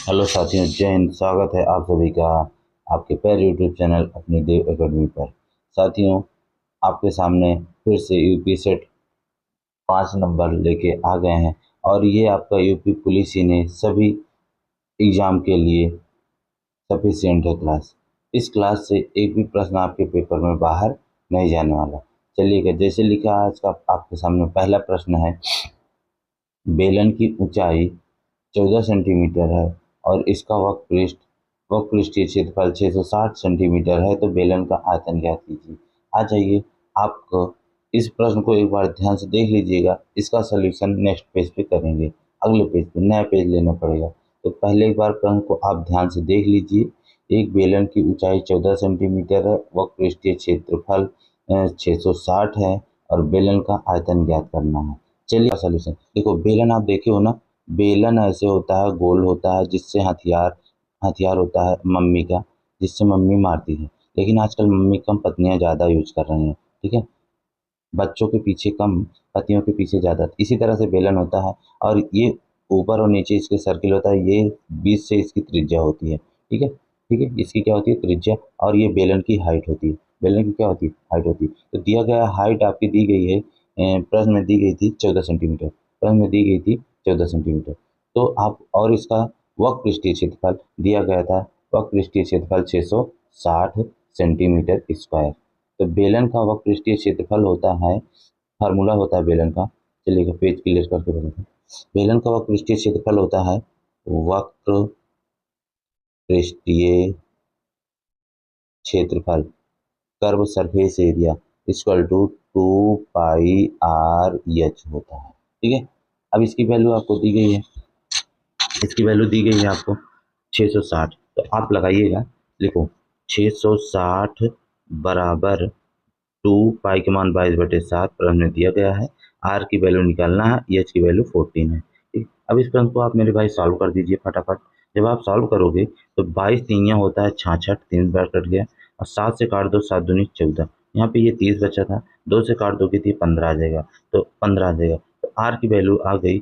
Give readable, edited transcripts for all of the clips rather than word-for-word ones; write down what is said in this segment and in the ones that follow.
Hello साथियों, जय हिंद। स्वागत है आप सभी का आपके पैर यूट्यूब चैनल अपनी देव एकेडमी पर। साथियों, आपके सामने फिर से यूपी सेट 5 नंबर लेके आ गए हैं और ये आपका यूपी पुलिस ही ने सभी एग्जाम के लिए सफिशियंट है क्लास। इस क्लास से एक भी प्रश्न आपके पेपर में बाहर नहीं जाने वाला। चलिएगा, जैसे लिखा है आज का आपके सामने पहला प्रश्न है। बेलन की ऊंचाई 14 सेंटीमीटर है और इसका वक्रपृष्ठीय क्षेत्रफल 660 सेंटीमीटर है, तो बेलन का आयतन ज्ञात कीजिए। आ जाइए, आपको इस प्रश्न को एक बार ध्यान से देख लीजिएगा। इसका सलूशन नेक्स्ट पेज पे करेंगे, अगले पेज पे नया पेज लेना पड़ेगा। तो पहले एक बार प्रश्न को आप ध्यान से देख लीजिए। एक बेलन की ऊंचाई 14 सेंटीमीटर है, वक्रपृष्ठीय क्षेत्रफल 660 है और बेलन का आयतन ज्ञात करना है। चलिए सॉल्यूशन देखो। बेलन आप देखे हो ना, बेलन ऐसे होता है, गोल होता है, जिससे हथियार हथियार होता है मम्मी का, जिससे मम्मी मारती है। लेकिन आजकल मम्मी कम, पत्नियां ज्यादा यूज कर रही हैं। ठीक है, बच्चों के पीछे कम, पतियों के पीछे ज्यादा। इसी तरह से बेलन होता है और ये ऊपर और नीचे इसके सर्किल होता है। ये 20 से इसकी त्रिज्या होती है। ठीक है, ठीक है, इसकी क्या होती है, त्रिज्या। और ये बेलन की हाइट होती है। बेलन की क्या होती है, हाइट होती है। तो दिया गया हाइट आपकी दी गई है, प्रश्न में दी गई थी 14 सेंटीमीटर। प्रश्न में दी गई थी 14 सेंटीमीटर। तो आप, और इसका वक्रपृष्ठीय क्षेत्रफल दिया गया था, वक्रपृष्ठीय क्षेत्रफल 660 सेंटीमीटर स्क्वायर। तो बेलन का वक्रपृष्ठीय क्षेत्रफल होता है, फार्मूला होता है बेलन का। चलिए पेज क्लियर करके बताते हैं। बेलन का वक्रपृष्ठीय क्षेत्रफल होता है वक्रपृष्ठीय क्षेत्रफल, curve surface area, equal to 2 pi r h होता है। ठीक है, अब इसकी वैल्यू आपको दी गई है, इसकी वैल्यू दी गई है आपको 660। तो आप लगाइएगा, लिखो 660 बराबर 2 पाई के मान 22/7 प्रश्न में दिया गया है। आर की वैल्यू निकालना है, एच की वैल्यू 14 है। ठीक, अब इस प्रश्न को आप मेरे भाई सॉल्व कर दीजिए फटाफट। जब आप सॉल्व करोगे तो 22 तीनिया होता है 66, 3 बार कट गया। और 7 से काट दो, 7 दूनी 14। यहाँ पे ये 30 बचा था, 2 से काट दोगे तो 15 आ जाएगा। तो 15 आ जाएगा, तो आर की वैल्यू आ गई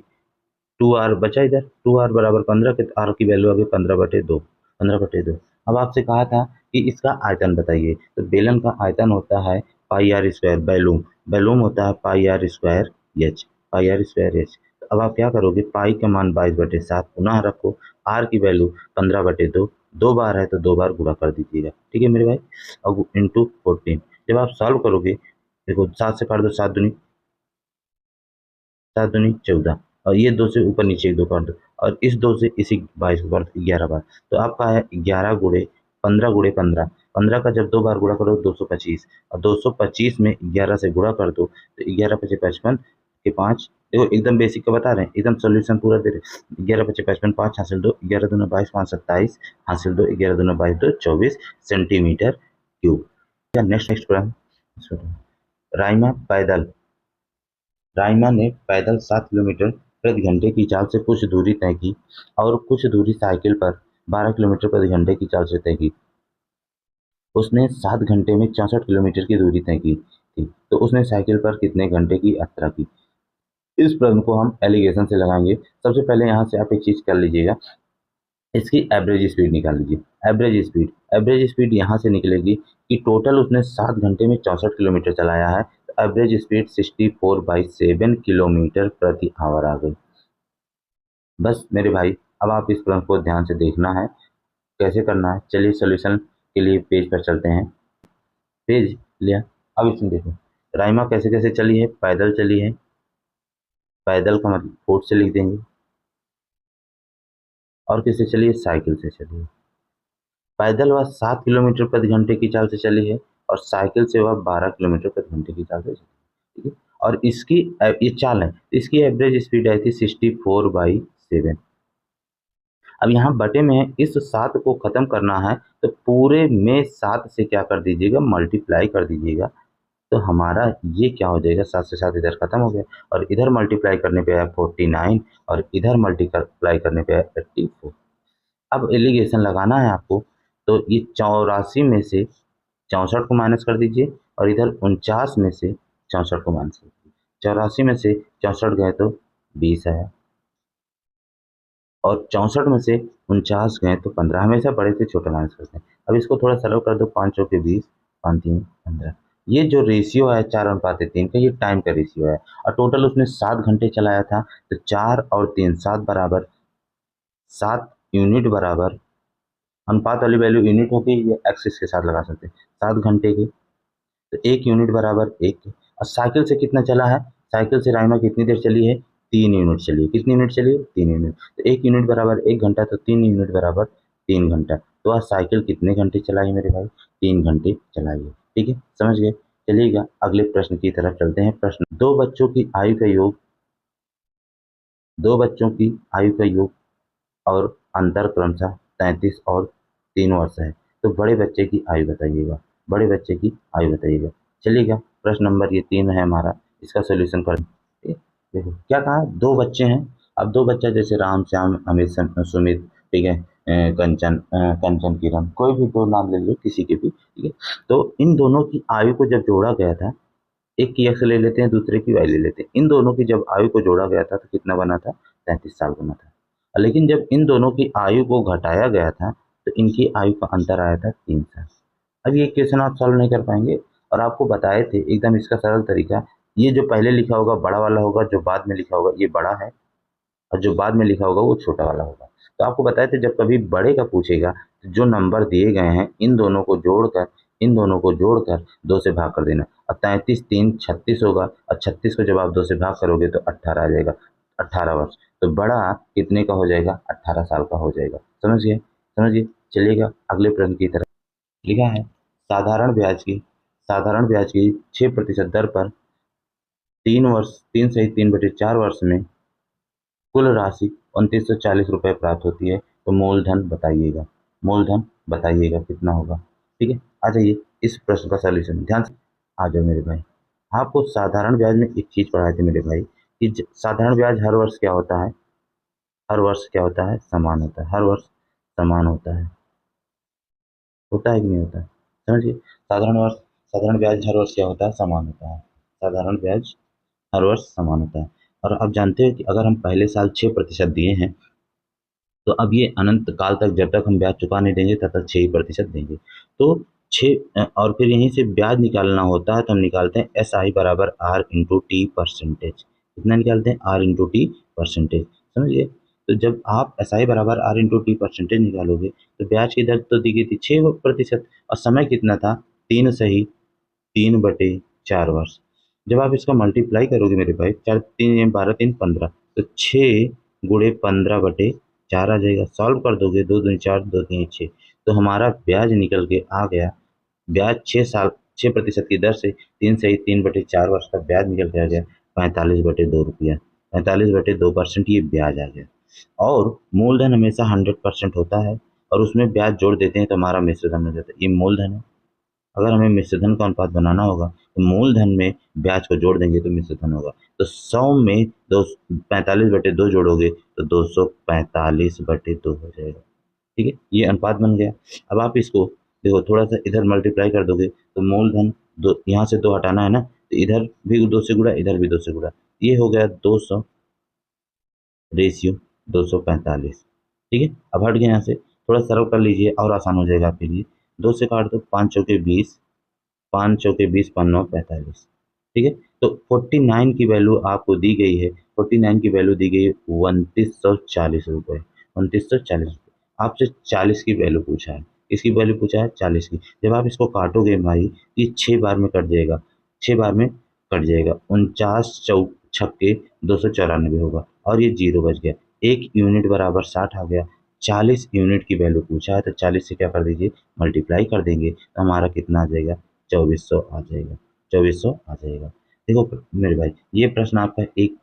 2r बचा इधर, 2r बराबर 15 के, आर की वैल्यू आ गई 15/2, 15/2। अब आपसे कहा था कि इसका आयतन बताइए। तो बेलन का आयतन होता है pi R square, volume volume होता है pi R square H, pi R square H. तो अब आप क्या करोगे, पाई का मान 22/7 पुनः रखो, आर की वैल्यू 15/2, 2 बार है तो 2 बार गुणा कर दीजिएगा। ठीक है मेरे भाई, अब इंटू 14। जब आप सॉल्व करोगे, देखो 7 से काट दो, 7 दूनी 14, और ये 2 से ऊपर नीचे 2 कर दो, और इस 2 से इसी 22 को कर दो 11 बार। तो आपका है 11 गुणे 15 गुणे 15। 15 का जब 2 बार गुणा करो 225, और 225 में 11 से गुणा कर दो तो 11 पचे 55 के 5। देखो एकदम बेसिक का बता रहे हैं, एकदम सोल्यूशन पूरा दे रहे। 11 पचे 55, 5 हासिल 2, 11 दूना 22, 5 27 हासिल 2, 11 दूना 22, 2 24 सेंटीमीटर क्यूब। नेक्स्ट नेक्स्ट प्रश्न। राइमा पैदल राइमा ने पैदल 7 किलोमीटर प्रति घंटे की चाल से कुछ दूरी तय की और कुछ दूरी साइकिल पर 12 किलोमीटर प्रति घंटे की चाल से तय की। उसने 7 घंटे में 64 किलोमीटर की दूरी तय की थी, तो उसने साइकिल पर कितने घंटे की यात्रा की। इस प्रश्न को हम एलिगेशन से लगाएंगे। सबसे पहले यहाँ से आप एक चीज कर लीजिएगा, इसकी एवरेज स्पीड निकाल लीजिए। एवरेज स्पीड यहाँ से निकलेगी कि टोटल उसने 7 घंटे में 64 किलोमीटर चलाया है, तो एवरेज स्पीड 64/7 किलोमीटर प्रति आवर आ गई। बस मेरे भाई, अब आप इस प्रश्न को ध्यान से देखना है कैसे करना है। चलिए सोल्यूशन के लिए पेज पर चलते हैं। पेज लिया, अब इसमें देखो राइमा कैसे कैसे चली है, पैदल चली है। पैदल का मतलब फुट से लिख देंगे। और किससे चली है, साइकिल से चली है। पैदल वह 7 किलोमीटर प्रति घंटे की चाल से चली है और साइकिल से वह 12 किलोमीटर प्रति घंटे की चाल से चली है। ठीक है, और इसकी ये चाल है, इसकी एवरेज स्पीड आई थी 64/7। अब यहाँ बटे में है, इस 7 को खत्म करना है तो पूरे में 7 से क्या कर दीजिएगा, मल्टीप्लाई कर दीजिएगा। तो हमारा ये क्या हो जाएगा, 7 से 7 इधर खत्म हो गया, और इधर मल्टीप्लाई करने पे आया 49, और इधर मल्टीप्लाई करने पे आया 84। अब एलिगेशन लगाना है आपको, तो ये 84 में से 64 को माइनस कर दीजिए, और इधर 49 में से 64 को माइनस कर दीजिए। 84 में से 64 गए तो 20 आया, और 64 में से 49 गए तो 15, हमेशा बड़े से छोटा माइनस करते हैं। अब इसको थोड़ा सरल कर दो, 5 चौके 20, 5 3 15। ये जो रेशियो है 4:3 का, ये टाइम का रेशियो है और टोटल उसने 7 घंटे चलाया था। तो 4 और 3 7 बराबर 7 यूनिट बराबर, अनुपात वाली वैल्यू यूनिट होगी, ये एक्सिस के साथ लगा सकते हैं। 7 घंटे के तो 1 यूनिट बराबर 1। और साइकिल से कितना चला है, साइकिल से राइमा कितनी देर चली है, 3 यूनिट चली है। कितनी यूनिट चली है, 3 यूनिट। तो 1 यूनिट बराबर 1 घंटा, तो 3 यूनिट बराबर 3 घंटा। तो आज साइकिल कितने घंटे चलाई मेरे भाई, 3 घंटे चलाई है। ठीक है, समझ गए। चलिएगा अगले प्रश्न की तरफ चलते हैं। प्रश्न, दो बच्चों की आयु का योग और अंतर क्रमशः 33 और 3 वर्ष है। तो बड़े बच्चे की आयु बताइएगा, बड़े बच्चे की आयु बताइएगा। चलिएगा प्रश्न नंबर ये 3 है हमारा, इसका सोल्यूशन कर देखो क्या कहा, दो बच्चे हैं। अब दो बच्चा जैसे राम श्याम अमित सुमित, ठीक है, कंचन किरण, कोई भी दो नाम ले लो किसी के भी, ठीक है। तो इन दोनों की आयु को जब जोड़ा गया था, एक की एक्स ले लेते हैं, दूसरे की वाई ले लेते हैं। इन दोनों की जब आयु को जोड़ा गया था तो कितना बना था, 33 साल बना था। लेकिन जब इन दोनों की आयु को घटाया गया था तो इनकी आयु का अंतर आया था 3 साल। अब ये क्वेश्चन आप सॉल्व नहीं कर पाएंगे, और आपको बताए थे एकदम इसका सरल तरीका। ये जो पहले लिखा होगा बड़ा वाला होगा, जो बाद में लिखा होगा ये बड़ा है, और जो बाद में लिखा होगा वो छोटा वाला होगा। तो आपको बताए थे जब कभी बड़े का पूछेगा तो जो नंबर दिए गए हैं इन दोनों को जोड़कर 2 से भाग कर देना। और 33 3 36 होगा, और 36 को जब आप 2 से भाग करोगे तो 18 आ जाएगा, 18 वर्ष। तो बड़ा कितने का हो जाएगा, 18 साल का हो जाएगा। समझिए, समझिए। चलिएगा अगले प्रश्न की तरफ। लिखा है, साधारण ब्याज की 6% दर पर 3 से 3/4 वर्ष में कुल राशि 2940 रुपये प्राप्त होती है। तो मूलधन बताइएगा, मूलधन बताइएगा कितना होगा। ठीक है, आ जाइए इस प्रश्न का सॉल्यूशन ध्यान से। आ जाओ मेरे भाई, आपको साधारण ब्याज में एक चीज पढ़ाए थे मेरे भाई कि साधारण ब्याज हर वर्ष क्या होता है, हर वर्ष क्या होता है, समान होता है। हर वर्ष समान होता है कि नहीं होता है। समझिए, साधारण ब्याज हर वर्ष क्या होता है, समान होता है। साधारण ब्याज हर वर्ष समान होता है। और आप जानते हैं कि अगर हम पहले साल 6% दिए हैं तो अब ये अनंत काल तक, जब तक हम ब्याज चुका नहीं देंगे तब तक 6% देंगे। तो 6, और फिर यहीं से ब्याज निकालना होता है तो हम निकालते हैं SI बराबर R/T%। कितना निकालते हैं, R/T%। समझिए, तो जब आप SI बराबर R/T% निकालोगे तो ब्याज की दर तो दी गई थी 6%, और समय कितना था, 3/4 वर्ष। जब आप इसका मल्टीप्लाई करोगे मेरे भाई, 4 3 12 3 15, तो 6 × 15/4 आ जाएगा। सॉल्व कर दोगे, 2 दूनी 4, 2 3 6, तो हमारा ब्याज निकल के आ गया। ब्याज 6% की दर से 3/4 वर्ष का ब्याज निकल के आ गया 45/2 रुपया। 45/2% ये ब्याज आ गया। और मूलधन हमेशा 100% होता है, और उसमें ब्याज जोड़ देते हैं तो हमारा मिश्र धन हो जाता है। ये मूलधन है। अगर हमें मिश्रधन का अनुपात बनाना होगा तो मूलधन में ब्याज को जोड़ देंगे तो मिश्रधन होगा। तो 100 में 45/2 जोड़ोगे तो 245/2 हो जाएगा। ठीक है, ये अनुपात बन गया। अब आप इसको देखो, थोड़ा सा इधर मल्टीप्लाई कर दोगे तो मूलधन, दो यहाँ से 2 हटाना है ना, तो इधर भी 2 से गुणा, इधर भी 2 से गुणा, ये हो गया 200 रेशियो 245। ठीक है, अब हट गया यहाँ से, थोड़ा सरल कर लीजिए और आसान हो जाएगा आपके लिए। 2 से काट दो, 5 चौके 20, 5 चौके 20, 5 45। ठीक है, तो 49 की वैल्यू आपको दी गई है, 49 की वैल्यू दी गई है 2940 रुपये, 2940 रुपये। आपसे 40 की वैल्यू पूछा है, इसकी वैल्यू पूछा है 40 की। जब आप इसको काटोगे भाई, ये 6 बार में कट जाएगा, 6 बार में कट जाएगा। 49 294 होगा, और ये जीरो बच गया। 1 यूनिट बराबर 60 आ गया। 40 यूनिट की वैल्यू पूछा है तो 40 से क्या कर दीजिए, मल्टीप्लाई कर देंगे तो हमारा कितना आ जाएगा, 2400 आ जाएगा। 2400 आ जाएगा। देखो मेरे भाई, ये प्रश्न आपका एक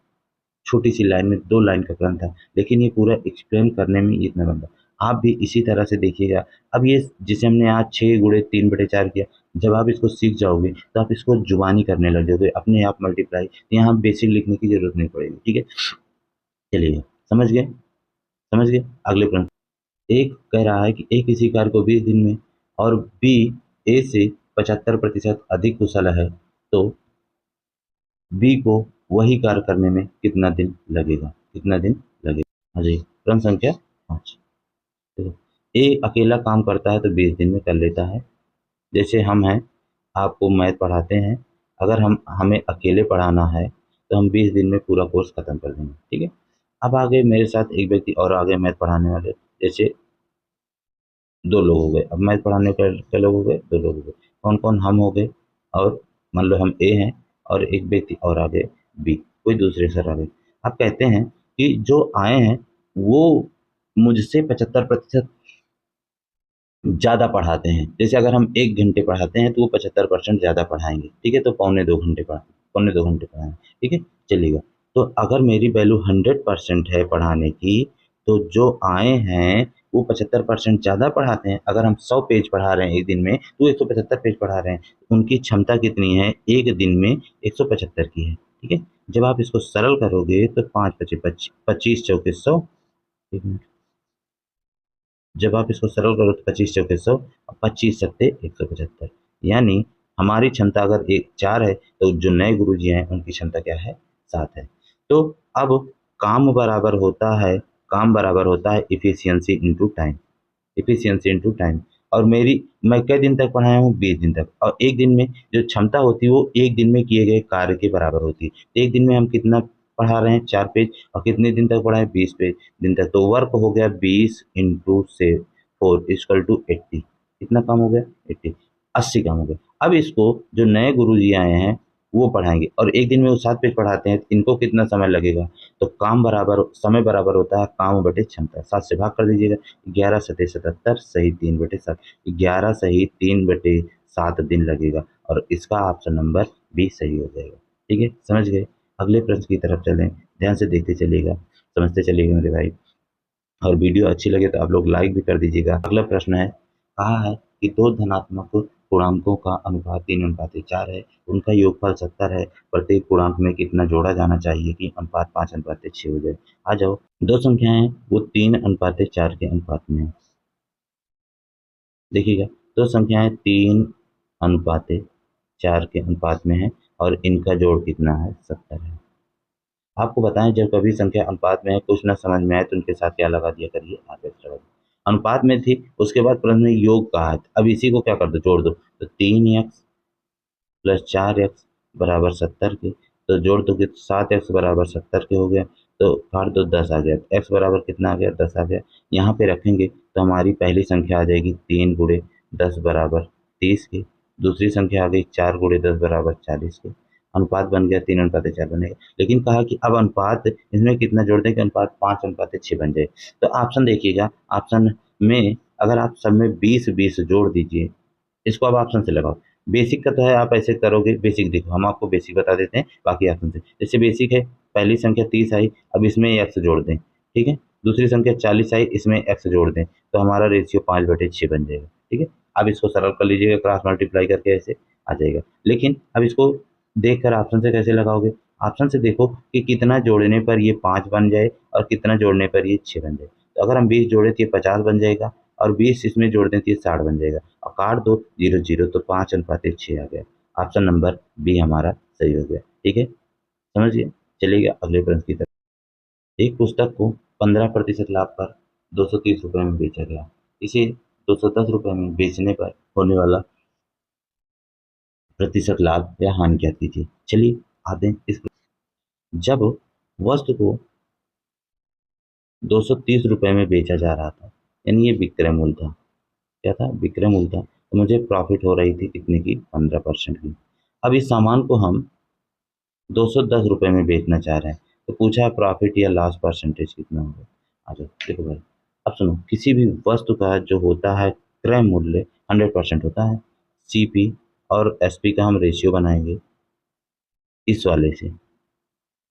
छोटी सी लाइन में 2 लाइन का प्रश्न था, लेकिन ये पूरा एक्सप्लेन करने में इतना लंबा। आप भी इसी तरह से देखिएगा। अब ये जिसे हमने आज 6 × 3/4 किया, जब आप इसको सीख जाओगे तो आप इसको जुबानी करने लग जाओगे, अपने आप मल्टीप्लाई, यहाँ बेसिक लिखने की जरूरत नहीं पड़ेगी। ठीक है, चलिए, समझ गए, समझ गए। अगले प्रश्न, एक कह रहा है कि ए किसी कार्य को 20 दिन में और बी ए से 75% अधिक कुशल है, तो बी को वही कार्य करने में कितना दिन लगेगा, कितना दिन लगेगा। हाँ जी, प्रश्न संख्या 5। देखो, ए अकेला काम करता है तो 20 दिन में कर लेता है। जैसे हम हैं, आपको मैथ पढ़ाते हैं, अगर हम हमें अकेले पढ़ाना है तो हम 20 दिन में पूरा कोर्स खत्म कर देंगे, ठीक है। अब आगे मेरे साथ एक व्यक्ति और आगे मैथ पढ़ाने वाले, जैसे 2 लोग हो गए। अब मैथ पढ़ाने के लोग हो गए, 2 लोग हो गए। कौन कौन? हम हो गए, और मान लो हम ए हैं, और एक व्यक्ति और आ गए बी, कोई दूसरे सर आ गए। आप कहते हैं कि जो आए हैं वो मुझसे 75% ज़्यादा पढ़ाते हैं। जैसे अगर हम 1 घंटे पढ़ाते हैं तो वो 75% ज़्यादा पढ़ाएंगे, ठीक है। तो पौने 2 घंटे पढ़ाएंगे, ठीक है, चलेगा। तो अगर मेरी वैल्यू 100% है पढ़ाने की, तो जो आए हैं वो 75% ज़्यादा पढ़ाते हैं। अगर हम 100 पेज पढ़ा रहे हैं एक दिन में, तो 175 पेज पढ़ा रहे हैं। उनकी क्षमता कितनी है एक दिन में? 175 की है, ठीक है। जब आप इसको सरल करोगे तो 5 × 25 = 25, 25 × 100। एक मिनट, जब आप इसको सरल करो तो 25 × 100, 25 × 7 = 175। यानी हमारी क्षमता अगर एक 4 है, तो जो नए गुरुजी हैं उनकी क्षमता क्या है? 7 है। तो अब काम बराबर होता है, काम बराबर होता है efficiency into time, efficiency into time. और मेरी, मैं कितने दिन तक पढ़ाया हूँ? 20 दिन तक। और एक दिन में जो क्षमता होती है वो एक दिन में किए गए कार्य के बराबर होती है। एक दिन में हम कितना पढ़ा रहे हैं? 4 पेज। और कितने दिन तक पढ़ाए? 20 दिन तक। तो वर्क हो गया 20 × 4 = 80। कितना काम हो गया? 80, 80 काम हो गया। अब इसको जो नए गुरु जी आए हैं वो पढ़ाएंगे, और एक दिन में वो 7 पेज पढ़ाते हैं, इनको कितना समय लगेगा? तो काम बराबर, समय बराबर होता है काम बटे क्षमता। 7 से भाग कर दीजिएगा, 11×7 = 77, सही 3/7। 11 सही 3/7 दिन लगेगा, और इसका ऑप्शन नंबर बी सही हो जाएगा, ठीक है। समझ गए? अगले प्रश्न की तरफ चलें, ध्यान से देखते चलिएगा, समझते चलिएगा मेरे भाई। और वीडियो अच्छी लगे तो आप लोग लाइक भी कर दीजिएगा। अगला प्रश्न है, कहा है कि दो धनात्मक पूर्णांकों का अनुपात 3:4 है, उनका योगफल 70 है, प्रत्येक पूर्णांक में कितना जोड़ा जाना चाहिए कि अनुपात 5:6 हो जाए? आ जाओ। दो संख्याएं वो 3:4 के अनुपात में है। देखिएगा, दो संख्याएं 3:4 के अनुपात में है, और इनका जोड़ कितना है? 70 है। आपको बताएं, जब कभी संख्या अनुपात में है, कुछ ना समझ में आए तो उनके साथ क्या लगा दिया करिए? आगे लगा दिया। अनुपात में थी, उसके बाद प्रश्न में योग कहा है, अब इसी को क्या कर दो? जोड़ दो। तो 3x + 4x = 70 के, तो जोड़ दो कि 7x = 70 के हो गया। तो काट दो, 10 आ गया। x बराबर कितना आ गया? 10 आ गया। यहाँ पे रखेंगे तो हमारी पहली संख्या आ जाएगी 3 × 10 = 30 की। दूसरी संख्या आ गई 4 × 10 = 40 की। अनुपात बन गया 3:4 बनेगा। लेकिन कहा कि अब अनुपात इसमें कितना जोड़ दें कि अनुपात 5:6 बन जाए। तो ऑप्शन देखिएगा, ऑप्शन में अगर आप सब में 20-20 जोड़ दीजिए, इसको अब ऑप्शन से लगाओ। बेसिक का तो है, आप ऐसे करोगे। बेसिक देखो, हम आपको बेसिक बता देते हैं, बाकी ऑप्शन से। जैसे बेसिक है, पहली संख्या 30 आई, अब इसमें एक्स जोड़ दें, ठीक है। दूसरी संख्या 40 आई, इसमें एक्स जोड़ दें, तो हमारा रेशियो 5/6 बन जाएगा, ठीक है। अब इसको सरल कर लीजिएगा, क्रॉस मल्टीप्लाई करके ऐसे आ जाएगा। लेकिन अब इसको देख कर ऑप्शन से कैसे लगाओगे? ऑप्शन से देखो कि कितना जोड़ने पर ये 5 बन जाए और कितना जोड़ने पर ये 6 बन जाए। तो अगर हम 20 जोड़े तो ये 50 बन जाएगा, और 20 इसमें जोड़ दें तो ये 60 बन जाएगा, और काट दो 0 0, तो 5:6 आ गया। ऑप्शन नंबर बी हमारा सही हो गया, ठीक है। समझिए, चलिएगा अगले प्रश्न की तरफ। एक पुस्तक को 15% लाभ पर 230 रुपये में बेचा गया, इसे 210 रुपये में बेचने पर होने वाला प्रतिशत लाभ या हानि ज्ञात कीजिए। चलिए आते हैं इस, जब वस्तु को 230 रुपये में बेचा जा रहा था, यानी ये विक्रय मूल्य था। क्या था? विक्रय मूल्य था। तो मुझे प्रॉफिट हो रही थी कितने की? 15% की। अब इस सामान को हम 210 रुपये में बेचना चाह रहे हैं, तो पूछा है प्रॉफिट या लॉस परसेंटेज कितना होगा। आ जाओ, देखो भाई, अब सुनो, किसी भी वस्तु का जो होता है क्रय मूल्य 100% होता है। सीपी और एसपी का हम रेशियो बनाएंगे इस वाले से,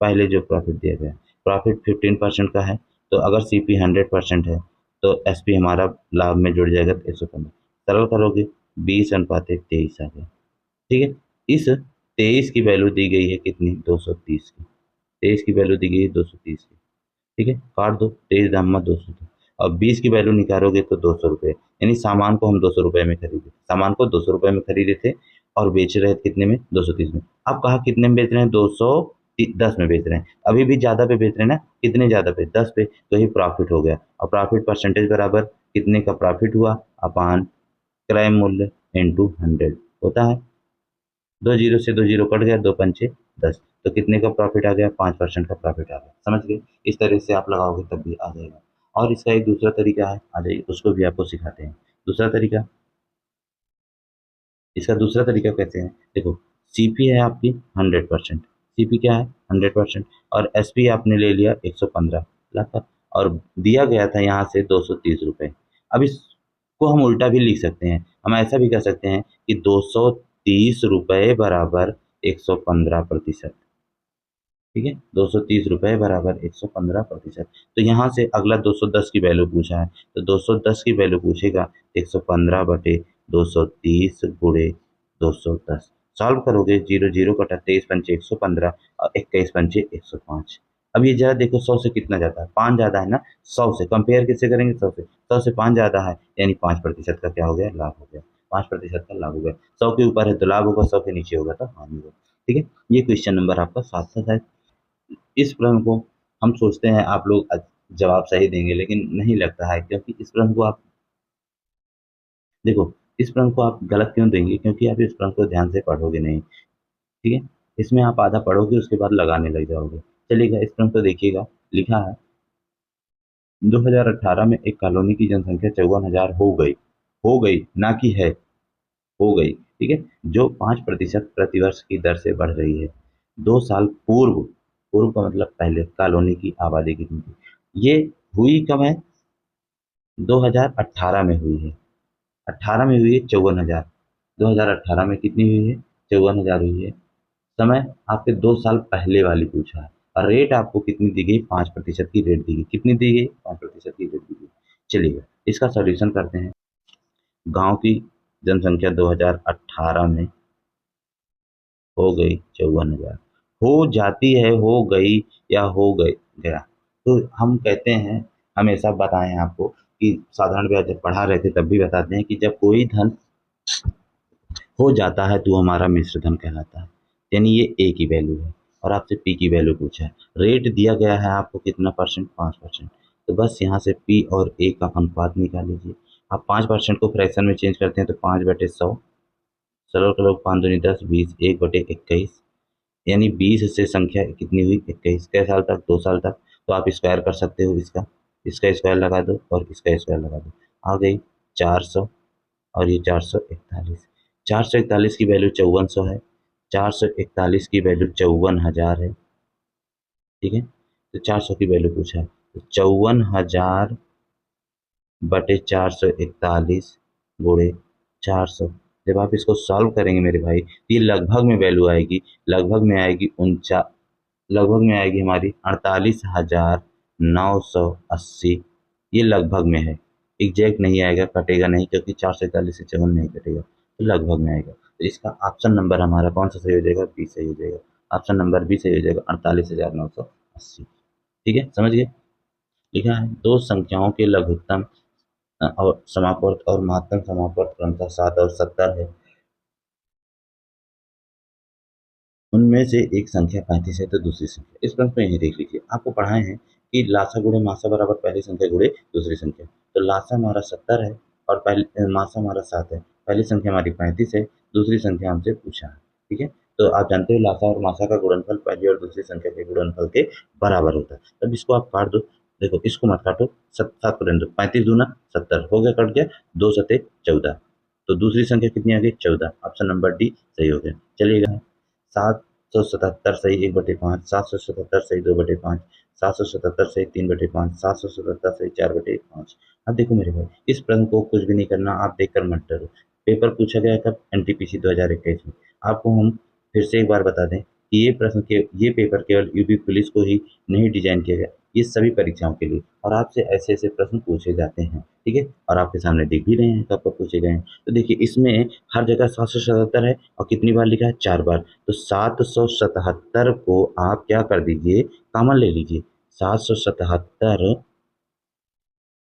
पहले जो प्रॉफिट दिया गया है। प्रॉफिट 15% का है, तो अगर सीपी 100% है तो एसपी हमारा लाभ में जुड़ जाएगा, तो 115। सरल करोगे 20:23 आ गया, ठीक है। इस 23 की वैल्यू दी गई है कितनी? 230 की। 23 की वैल्यू दी गई है 230 की, ठीक है। काट दो, 23 दाम 200 था। और 20 की वैल्यू निकालोगे तो 200 रुपये, यानी सामान को हम 200 रुपये में खरीदे, सामान को 200 रुपये में खरीदे थे, और बेच रहे थे कितने में? 230 में। अब कहा कितने में बेच रहे हैं? 210 में बेच रहे हैं। अभी भी ज़्यादा पे बेच रहे हैं ना? कितने ज़्यादा पे? 10 पे। तो ही प्रॉफिट हो गया, और प्रॉफिट परसेंटेज बराबर कितने का प्रॉफिट हुआ अपान क्रय मूल्य इंटू 100 होता है। 2 जीरो से 2 जीरो कट गया, 2 पंचे 10, तो कितने का प्रॉफिट आ गया, 5% का प्रॉफिट आ गया। समझ गए? इस तरह से आप लगाओगे तब भी आ जाएगा। और इसका एक दूसरा तरीका है, आ जाइए उसको भी आपको सिखाते हैं। दूसरा तरीका, इसका दूसरा तरीका कैसे है, देखो सीपी है आपकी 100%, सीपी क्या है 100%, और एसपी आपने ले लिया 115 लाख का, और दिया गया था यहाँ से 230 रुपये। अब इसको हम उल्टा भी लिख सकते हैं, हम ऐसा भी कर सकते हैं कि 230 रुपये बराबर 115%। ठीक है, 230 रुपये बराबर 115%। तो यहाँ से अगला 210 की वैल्यू पूछा है, तो 210 की वैल्यू पूछेगा 115/230 गुणे 210। सॉल्व करोगे, जीरो जीरो कटा, 23 पंचे 115 और 21 पंचे 105। अब ये जरा देखो 100 से कितना जाता है, 5 ज़्यादा है ना। 100 से कंपेयर किससे करेंगे, 100 से, 100 से 5 ज़्यादा है, यानी 5% का क्या हो गया, लाभ हो गया। 5% का लाभ हो गया। 100 के ऊपर है तो लाभ होगा, 100 के नीचे होगा तो हानि होगा। ठीक है, ये क्वेश्चन नंबर आपका 7 है। इस प्रश्न को हम सोचते हैं आप लोग जवाब सही देंगे, लेकिन नहीं लगता है, क्योंकि इस प्रश्न को आप देखो, इस प्रश्न को आप गलत क्यों देंगे, क्योंकि आप इस प्रश्न को ध्यान से पढ़ोगे नहीं। ठीक है, इसमें आप आधा पढ़ोगे उसके बाद लगाने लग जाओगे। चलिएगा, इस प्रश्न को देखिएगा, लिखा है 2018 में एक कॉलोनी की जनसंख्या 54,000 हो गई ना कि है, हो गई। ठीक है, जो 5% प्रतिवर्ष की दर से बढ़ रही है। 2 साल पूर्व, पूर्व का मतलब पहले, कॉलोनी की आबादी कितनी थी। ये हुई कब है, 2018 में हुई है। 18 में हुई है 54,000, 2018 में कितनी हुई है, 54,000 हुई है। समय आपके 2 साल पहले वाली पूछा है, और रेट आपको कितनी दी गई, 5% की रेट दी गई। कितनी दी गई, 5% की रेट दी गई। चलिए इसका सॉल्यूशन करते हैं। गांव की जनसंख्या 2018 में हो गई 54,000, हो जाती है, हो गई या हो गई गया, तो हम कहते हैं, हमेशा बताएं आपको कि साधारण ब्याज जब पढ़ा रहे थे तब भी बताते हैं कि जब कोई धन हो जाता है तो हमारा मिश्र धन कहलाता है। यानी ये ए की वैल्यू है, और आपसे पी की वैल्यू पूछा है। रेट दिया गया है आपको कितना परसेंट, 5%। तो बस यहाँ से पी और ए का अनुपात निकाल लीजिए। आप 5% को फ्रैक्शन में चेंज करते हैं तो 5/100, सरल करो, 5 दूनी 10, 20, 1/21, यानी 20 से संख्या कितनी हुई, 21। कै साल तक, 2 साल तक। तो आप स्क्वायर कर सकते हो, इसका स्क्वायर लगा दो और इसका स्क्वायर लगा दो, आ गई 400, और ये 441। 441 की वैल्यू 5400 है, 441 की वैल्यू 54,000 है। ठीक है, तो 400 की वैल्यू पूछा है, तो 54,000/441 गुणे 400। जब आप इसको सॉल्व करेंगे मेरे भाई, तो ये लगभग में वैल्यू आएगी, लगभग में आएगी लगभग में आएगी हमारी 48,980। ये लगभग में है, एग्जैक्ट नहीं आएगा, कटेगा नहीं, क्योंकि 441 से 54 नहीं कटेगा, तो लगभग में आएगा। तो इसका ऑप्शन नंबर हमारा कौन सा सही हो जाएगा, बी सही हो जाएगा। ऑप्शन नंबर बी सही हो जाएगा, 48,980। ठीक है, समझ गए। लिखा है दो संख्याओं के लघुत्तम और समापवर्त और महत्तम समापवर्त क्रमशः 7 और 70 है। उनमें से एक संख्या 35 है तो दूसरी संख्या। इस प्रश्न को यहीं देख लीजिए, आपको पढ़ाए हैं कि लासा गुणे मासा बराबर पहली संख्या गुणे दूसरी संख्या। तो लासा हमारा 70 है और पहले मासा हमारा 7 है। पहली संख्या हमारी 35 है, दूसरी संख्या हमसे पूछा है। ठीक है, तो आप जानते हो लासा और मासा का गुणनफल पहली और दूसरी संख्या के गुणनफल के बराबर होता है। तब इसको आप काट दो, देखो इसको मत काटो, 7 को रहने दो, 35 दूना 70 हो गया, कट गया, 2 सते 14। तो दूसरी संख्या कितनी आ गई, 14। ऑप्शन नंबर डी सही हो गया। चलिएगा, 777 सही 1/5, 777 सही 2/5, 777 सही 3/5, 777 सही 4/5। अब देखो मेरे भाई, इस प्रश्न को कुछ भी नहीं करना, आप देखकर मत डरो। पेपर पूछा गया कब, एनटीपीसी 2021 में। आपको हम फिर से एक बार बता दें कि ये पेपर केवल यूपी पुलिस को ही नहीं डिजाइन किया गया, ये सभी परीक्षाओं के लिए, और आपसे ऐसे ऐसे प्रश्न पूछे जाते हैं। ठीक है, और आपके सामने दिख भी रहे हैं कब कब पूछे गए हैं। तो देखिए, इसमें हर जगह 777 है, और कितनी बार लिखा है, 4 बार। तो 777 को आप क्या कर दीजिए, कॉमन ले लीजिए। 777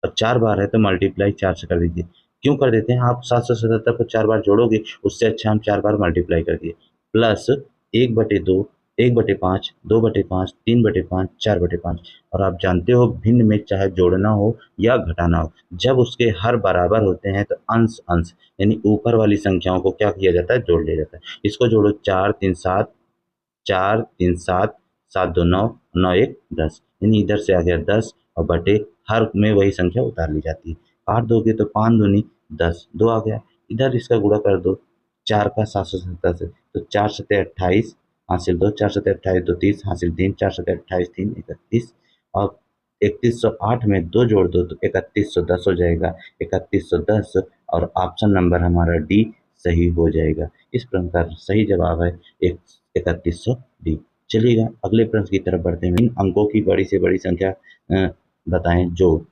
और 4 बार है तो मल्टीप्लाई 4 से कर दीजिए। क्यों कर देते हैं आप, 777 को 4 बार जोड़ोगे, उससे अच्छा हम 4 बार मल्टीप्लाई कर दिए, प्लस 1/2 1/5, 2/5, 3/5, 4/5। और आप जानते हो भिन्न में चाहे जोड़ना हो या घटाना हो, जब उसके हर बराबर होते हैं तो अंश अंश यानी ऊपर वाली संख्याओं को क्या किया जाता है, जोड़ लिया जाता है। इसको जोड़ो, 4 3 7, 4 3 7, 7 2 9, 9 1 10, यानी इधर से आ गया 10 और बटे हर में वही संख्या उतार ली जाती है। काट दोगे तो 5 दूनी 10, 2 आ गया। इधर इसका गुणा कर दो, 4 का 777 से, तो 4 सत्ते 28 हासिल 2, 4 सत्ते 28 2 30 हासिल 3, 4 सत्ते 28 3 31। और 3108 में 2 जोड़ दो तो 3110 हो जाएगा, 3110। और ऑप्शन नंबर हमारा डी सही हो जाएगा। इस प्रश्न का सही जवाब है 3100 डी। चलिएगा अगले प्रश्न की तरफ बढ़ते हैं। इन अंकों की बड़ी से बड़ी संख्या बताएं जो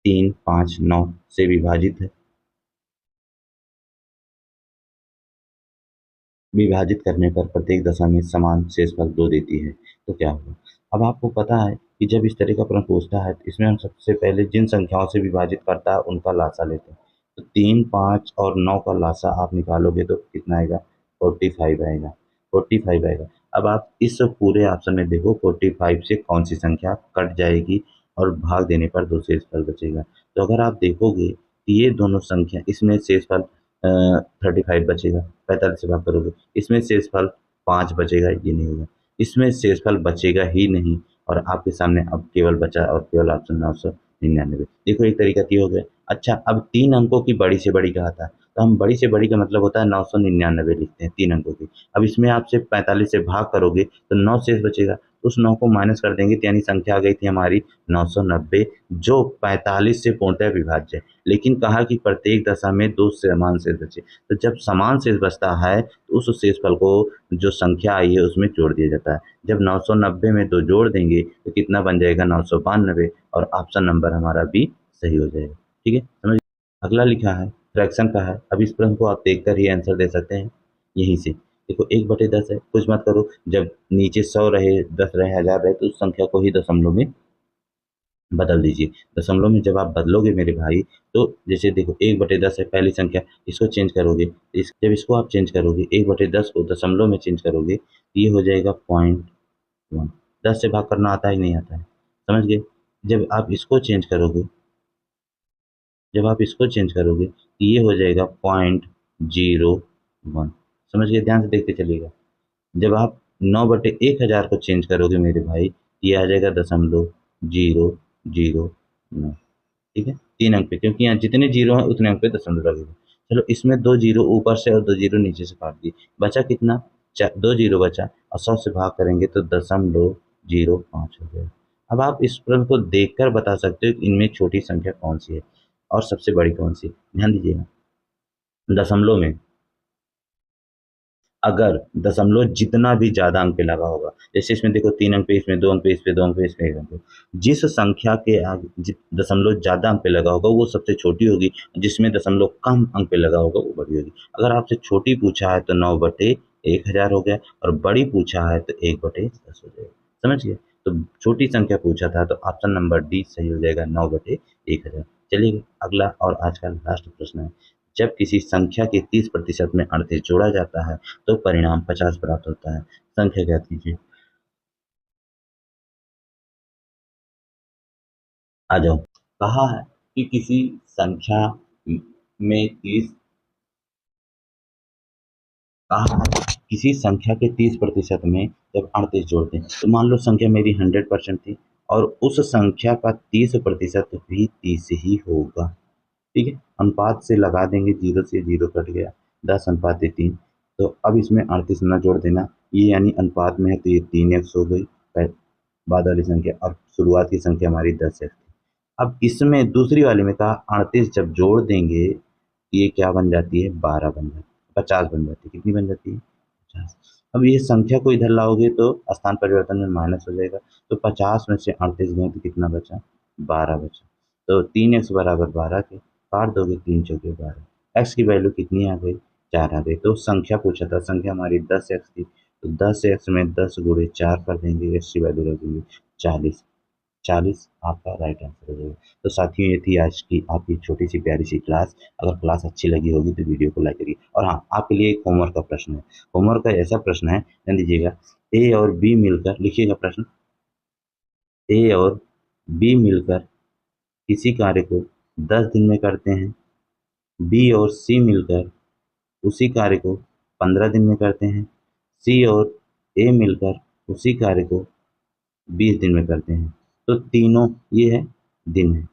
3 5 9 से विभाजित है। विभाजित करने पर प्रत्येक दशा में समान शेषफल 2 देती है, तो क्या होगा? अब आपको पता है कि जब इस तरह का प्रश्न पूछता है तो इसमें हम सबसे पहले जिन संख्याओं से विभाजित करता है उनका लासा लेते हैं। तो 3 5 और 9 का लासा आप निकालोगे तो कितना आएगा? 45 आएगा, 45 आएगा। अब आप इस पूरे ऑप्शन में देखो 45 से कौन सी संख्या कट जाएगी और भाग देने पर 2 शेषफल बचेगा। तो अगर आप देखोगे कि ये दोनों संख्या, इसमें शेषफल 35 बचेगा, 45 से भाग करोगे, इसमें शेषफल 5 बचेगा, ये नहीं होगा, इसमें शेषफल बचेगा ही नहीं। और आपके सामने अब केवल बचा और केवल ऑप्शन 999। देखो एक तरीका तो ये हो गया। अच्छा, अब 3 अंकों की बड़ी से बड़ी कहा था, तो हम बड़ी से बड़ी का मतलब होता है 999 लिखते हैं 3 अंकों की। अब इसमें आपसे 45 से भाग करोगे तो 9 शेष बचेगा, तो उस 9 को माइनस कर देंगे तो यानी संख्या आ गई थी हमारी 990, जो 45 से पूर्णतः विभाज्य है। लेकिन कहा कि प्रत्येक दशा में 2 समान शेष बचे, तो जब समान शेष बचता है तो उस शेषफल को जो संख्या आई है उसमें जोड़ दिया जाता है। जब 990 में 2 जोड़ देंगे तो कितना बन जाएगा? 992। और ऑप्शन नंबर हमारा बी सही हो जाएगा। ठीक है, समझ। अगला लिखा है फ्रैक्शन का है। अब इस प्रश्न को आप देखकर ही आंसर दे सकते हैं यहीं से। देखो 1/10 है, कुछ मत करो, जब नीचे 100 रहे, 10 रहे, 1000 रहे तो उस संख्या को ही दशमलव में बदल दीजिए। दशमलव में जब आप बदलोगे मेरे भाई, तो जैसे देखो 1/10 है पहली संख्या, इसको चेंज करोगे, जब इसको आप चेंज करोगे 1/10 को दशमलव में चेंज करोगे तो ये हो जाएगा 0.1। 10 से भाग करना आता है नहीं आता है, समझ गए? जब आप इसको चेंज करोगे, जब आप इसको चेंज करोगे तो ये हो जाएगा 0.01। समझ गए? ध्यान से देखते चलिएगा। जब आप 9/1000 को चेंज करोगे मेरे भाई, ये आ जाएगा 0.009। ठीक है, 3 अंक पे, क्योंकि यहाँ जितने जीरो हैं उतने अंक पे दशमलव लगेगा। चलो इसमें 2 जीरो ऊपर से और 2 जीरो नीचे से काट दिए, बचा कितना? 2 जीरो बचा, और 100 से भाग करेंगे तो 0.05 हो गया। अब आप इस प्रश्न को देखकर बता सकते हो कि इनमें छोटी संख्या कौन सी है और सबसे बड़ी कौन सी है। ध्यान दीजिएगा, दशमलव में अगर दशमलव जितना भी ज़्यादा अंक पे लगा होगा, जैसे इसमें देखो 3 अंक पे, इसमें 2 अंक पे, इस पे 2 अंक पे, इसमें 1 अंक पे, जिस संख्या के आगे दशमलव ज़्यादा अंक पे लगा होगा वो सबसे छोटी होगी, जिसमें दशमलव कम अंक पे लगा होगा वो बड़ी होगी। अगर आपसे छोटी पूछा है तो 9/1000 हो गया, और बड़ी पूछा है तो 1/10 हो जाएगा। समझ गए? तो छोटी संख्या पूछा था तो ऑप्शन नंबर डी सही हो जाएगा, 9/1000। चलिए अगला और आज का लास्ट प्रश्न है। जब किसी संख्या के 30% में 38 जोड़ा जाता है तो परिणाम 50 प्राप्त होता है। संख्या ज्ञात कीजिए। आ जाओ। कहा है कि किसी संख्या में 30, कहा है किसी संख्या के 30% में जब 38 जोड़ते हैं, तो मान लो संख्या मेरी 100% थी और उस संख्या का 30% भी 30 ही होगा। ठीक है, अनुपात से लगा देंगे, 0 से 0 कट गया, 10:3। तो अब इसमें 38 ना जोड़ देना, ये यानी अनुपात में है तो ये 3x हो गई बाद वाली संख्या, और शुरुआत की संख्या हमारी 10x थी। अब इसमें दूसरी वाले में कहा 38 जब जोड़ देंगे ये क्या बन जाती है? 12 बन जाती है, 50 बन जाती है। कितनी बन जाती है? 50। अब ये संख्या को इधर लाओगे तो स्थान परिवर्तन में माइनस हो जाएगा, तो 50 में से 38 गए तो कितना बचा? 12 बचा। तो 3x बराबर 12 के, काट दोगे 3 चौके 12, एक्स की वैल्यू कितनी आ गई? 4 आ गई। तो संख्या पूछा था, संख्या हमारी 10x थी, तो 10x में 10 गुणे 4 कर देंगे, एक्स की वैल्यू रख देंगे 40। 40 आपका राइट आंसर हो जाएगा। तो साथियों, ये थी आज की आपकी छोटी सी प्यारी सी क्लास। अगर क्लास अच्छी लगी होगी तो वीडियो को लाइक करिए। और हाँ, आपके लिए एक होमवर्क का प्रश्न है। होमवर्क का ऐसा प्रश्न है, ध्यान दीजिएगा। ए और बी मिलकर, लिखिएगा प्रश्न। ए और बी मिलकर किसी कार्य को 10 दिन में करते हैं। बी और सी मिलकर उसी कार्य को 15 दिन में करते हैं। सी और ए मिलकर उसी कार्य को 20 दिन में करते हैं। तो तीनों, ये है दिन है,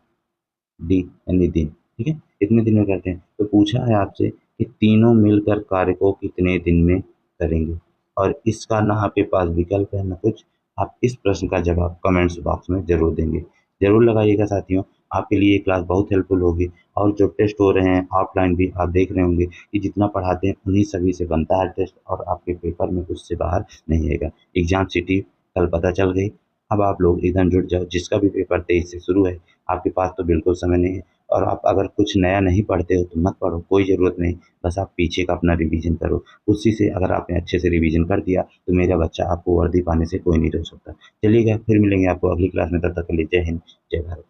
डी यानी दिन, ठीक है, कितने दिन में करते हैं। तो पूछा है आपसे कि तीनों मिलकर कार्य को कितने दिन में करेंगे, और इसका ना आपके पास विकल्प है ना कुछ। आप इस प्रश्न का जवाब कमेंट्स बॉक्स में जरूर देंगे, जरूर लगाइएगा साथियों। आपके लिए ये क्लास बहुत हेल्पफुल होगी। और जो टेस्ट हो रहे हैं ऑफलाइन भी आप देख रहे होंगे कि जितना पढ़ाते हैं उन्हीं सभी से बनता है टेस्ट, और आपके पेपर में उससे बाहर नहीं आएगा। एग्जाम सिटी कल पता चल गई। अब आप लोग एकदम जुट जाओ, जिसका भी पेपर 23 से शुरू है। आपके पास तो बिल्कुल समय नहीं है। और आप अगर कुछ नया नहीं पढ़ते हो तो मत पढ़ो, कोई ज़रूरत नहीं। बस आप पीछे का अपना रिवीजन करो। उसी से अगर आपने अच्छे से रिवीजन कर दिया तो मेरा बच्चा, आपको वर्दी पाने से कोई नहीं रोक सकता। चलिएगा, फिर मिलेंगे आपको अगली क्लास में। तब तक के लिए जय हिंद, जय भारत।